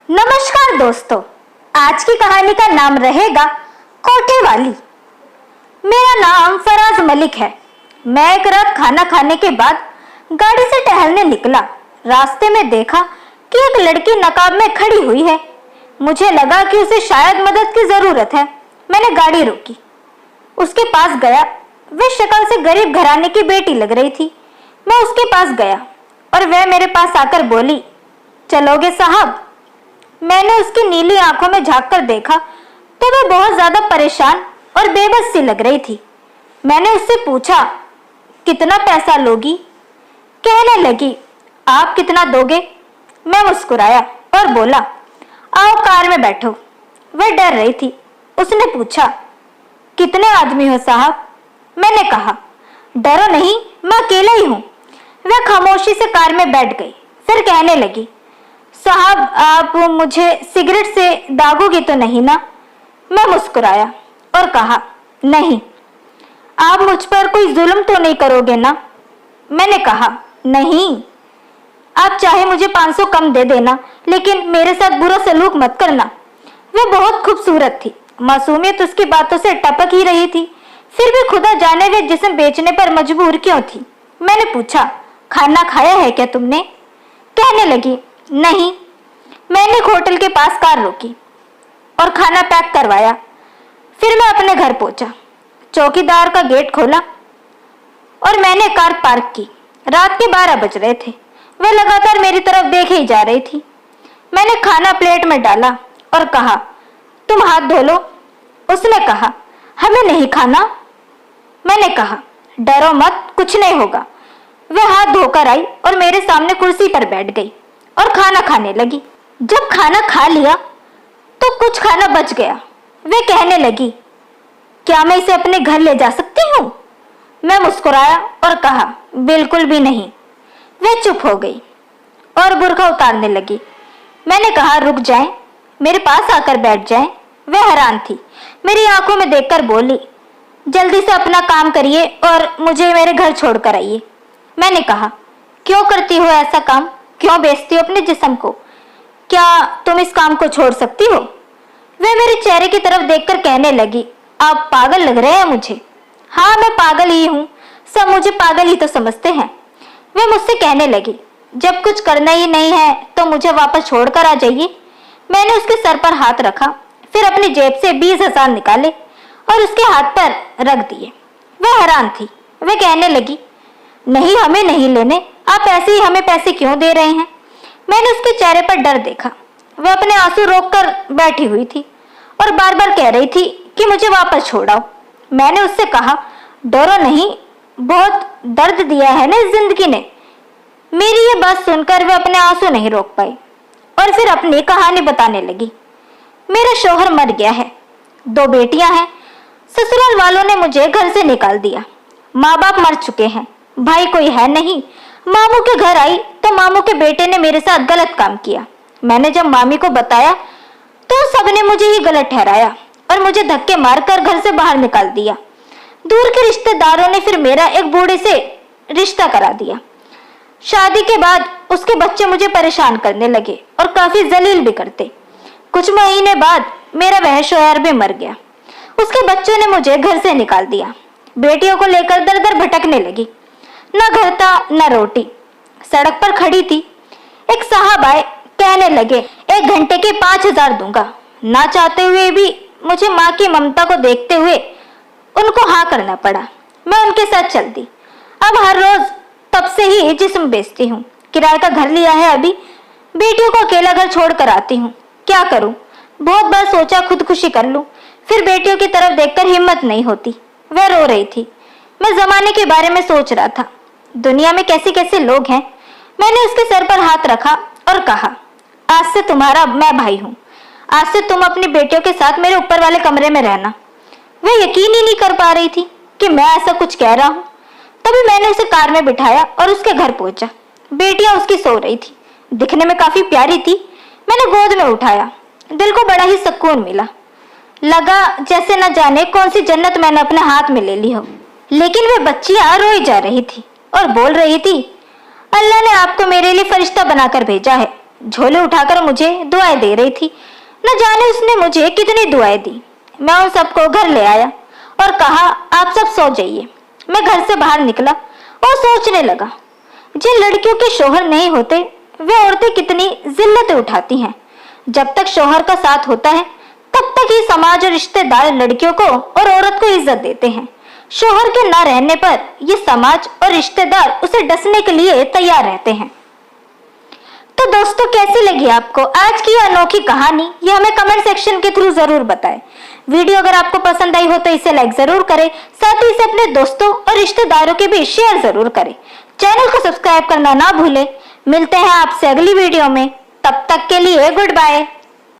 नमस्कार दोस्तों, आज की कहानी का नाम रहेगा कोठे वाली। मेरा नाम फराज मलिक है। मैं एक रात खाना खाने के बाद गाड़ी से टहलने निकला। रास्ते में देखा कि एक लड़की नकाब में खड़ी हुई है। मुझे लगा कि उसे शायद मदद की जरूरत है। मैंने गाड़ी रोकी, उसके पास गया। वह शक्ल से गरीब घराने की बेटी लग रही थी। मैं उसके पास गया और वह मेरे पास आकर बोली, चलोगे साहब? मैंने उसकी नीली आंखों में झांककर देखा तो वह बहुत ज्यादा परेशान और बेबस सी लग रही थी। मैंने उससे पूछा, कितना पैसा लोगी? कहने लगी, आप कितना दोगे? मैं मुस्कुराया और बोला, आओ कार में बैठो। वह डर रही थी। उसने पूछा, कितने आदमी हो साहब? मैंने कहा, डरो नहीं, मैं अकेला ही हूं। वह खामोशी से कार में बैठ गई। फिर कहने लगी, साहब आप मुझे सिगरेट से दागोगे तो नहीं ना? मैं मुस्कुराया और कहा, नहीं। आप मुझ पर कोई जुल्म तो नहीं करोगे ना? मैंने कहा, नहीं। आप चाहे मुझे 500 कम दे देना, लेकिन मेरे साथ बुरा सलूक मत करना। वह बहुत खूबसूरत थी। मासूमियत उसकी बातों से टपक ही रही थी। फिर भी खुदा जाने वे जिस्म बेचने पर मजबूर क्यों थी। मैंने पूछा, खाना खाया है क्या तुमने? कहने लगी, नहीं। मैंने एक होटल के पास कार रोकी और खाना पैक करवाया। फिर मैं अपने घर पहुंचा। चौकीदार का गेट खोला और मैंने कार पार्क की। रात के 12 बज रहे थे। वह लगातार मेरी तरफ देखे ही जा रही थी। मैंने खाना प्लेट में डाला और कहा, तुम हाथ धो लो। उसने कहा, हमें नहीं खाना। मैंने कहा, डरो मत, कुछ नहीं होगा। वह हाथ धोकर आई और मेरे सामने कुर्सी पर बैठ गई और खाना खाने लगी। जब खाना खा लिया तो कुछ खाना बच गया। वे कहने लगी, क्या मैं इसे अपने घर ले जा सकती हूँ? मैं मुस्कुराया और कहा, बिल्कुल भी नहीं। वे चुप हो गई और बुर्का उतारने लगी। मैंने कहा, रुक जाएं, मेरे पास आकर बैठ जाएं। वह हैरान थी। मेरी आंखों में देखकर बोली, जल्दी से अपना काम करिए और मुझे मेरे घर छोड़कर आइए। मैंने कहा, क्यों करती हो ऐसा काम? क्यों बेचती हो अपने जिस्म को? क्या तुम इस काम को छोड़ सकती हो? वह मेरे चेहरे की तरफ देखकर कहने लगी, आप पागल लग रहे हैं मुझे। हाँ, मैं पागल ही हूँ। सब मुझे पागल ही तो समझते हैं। वह मुझसे कहने लगी, जब कुछ करना ही नहीं है तो मुझे वापस छोड़कर आ जाइए। मैंने उसके सर पर हाथ रखा, फिर अपनी जेब से 20,000 निकाले और उसके हाथ पर रख दिए। वह हैरान थी। वह कहने लगी, नहीं, हमें नहीं लेने। आप ऐसे ही हमें पैसे क्यों दे रहे हैं? मैंने उसके चेहरे पर डर देखा। वह अपने आंसू रोककर बैठी हुई थी और बार बार कह रही थी कि मुझे वापस छोड़ाओ। मैंने उससे कहा, डरो नहीं, बहुत दर्द दिया है ना इस जिंदगी ने। मेरी ये बात सुनकर वह अपने आंसू नहीं रोक पाई और फिर अपनी कहानी बताने लगी। मेरा शौहर मर गया है, 2 बेटियां हैं। ससुराल वालों ने मुझे घर से निकाल दिया। माँ बाप मर चुके हैं, भाई कोई है नहीं। मामू के घर आई तो मामू के बेटे ने मेरे साथ गलत काम किया। मैंने जब मामी को बताया तो सबने मुझे ही गलत ठहराया और मुझे धक्के मारकर घर से बाहर निकाल दिया। दूर के रिश्तेदारों ने फिर मेरा एक बूढ़े से रिश्ता करा दिया। शादी के बाद उसके बच्चे मुझे परेशान करने लगे और काफी जलील भी करते। कुछ महीने बाद मेरा वह शौहर भी मर गया। उसके बच्चों ने मुझे घर से निकाल दिया। बेटियों को लेकर दर दर भटकने लगी। न घर था न रोटी। सड़क पर खड़ी थी। एक साहब आए, कहने लगे, 1 घंटे के 5,000 दूंगा। ना चाहते हुए भी मुझे माँ की ममता को देखते हुए उनको हाँ करना पड़ा। मैं उनके साथ चल दी। अब हर रोज तब से ही जिस्म बेचती हूँ। किराए का घर लिया है अभी। बेटियों को अकेला घर छोड़ कर आती हूँ। क्या करूँ? बहुत बार सोचा खुदकुशी कर लूं, फिर बेटियों की तरफ देखकर हिम्मत नहीं होती। वह रो रही थी। मैं जमाने के बारे में सोच रहा था, दुनिया में कैसे कैसे लोग हैं। मैंने उसके सर पर हाथ रखा और कहा, आज से तुम्हारा मैं भाई हूँ। आज से तुम अपनी बेटियों के साथ मेरे ऊपर वाले कमरे में रहना। वह यकीन ही नहीं कर पा रही थी कि मैं ऐसा कुछ कह रहा हूँ। तभी मैंने उसे कार में बिठाया और उसके घर पहुंचा। बेटियां उसकी सो रही थी। दिखने में काफी प्यारी थी। मैंने गोद में उठाया। दिल को बड़ा ही सुकून मिला। लगा जैसे न जाने कौन सी जन्नत मैंने अपने हाथ में ले ली हो। लेकिन वह बच्चियां रोई जा रही थी और बोल रही थी, अल्लाह ने आपको मेरे लिए फरिश्ता बनाकर भेजा है। झोले उठाकर मुझे दुआएं दे रही थी। न जाने उसने मुझे कितनी दुआएं दी। मैं उन सबको घर ले आया और कहा, आप सब सो जाइए। मैं घर से बाहर निकला और सोचने लगा, जिन लड़कियों के शौहर नहीं होते वे औरतें कितनी जिल्लतें उठाती हैं। जब तक शौहर का साथ होता है तब तक ही समाज और रिश्तेदार लड़कियों को और औरत को इज्जत देते हैं। शौहर के ना रहने पर ये समाज और रिश्तेदार उसे डसने के लिए तैयार रहते हैं। तो दोस्तों, कैसी लगी आपको आज की यह अनोखी कहानी? ये हमें कमेंट सेक्शन के थ्रू जरूर बताएं। वीडियो अगर आपको पसंद आई हो तो इसे लाइक जरूर करें, साथ ही इसे अपने दोस्तों और रिश्तेदारों के बीच शेयर जरूर करें। चैनल को सब्सक्राइब करना ना भूलें। मिलते हैं आपसे अगली वीडियो में, तब तक के लिए गुड बाय।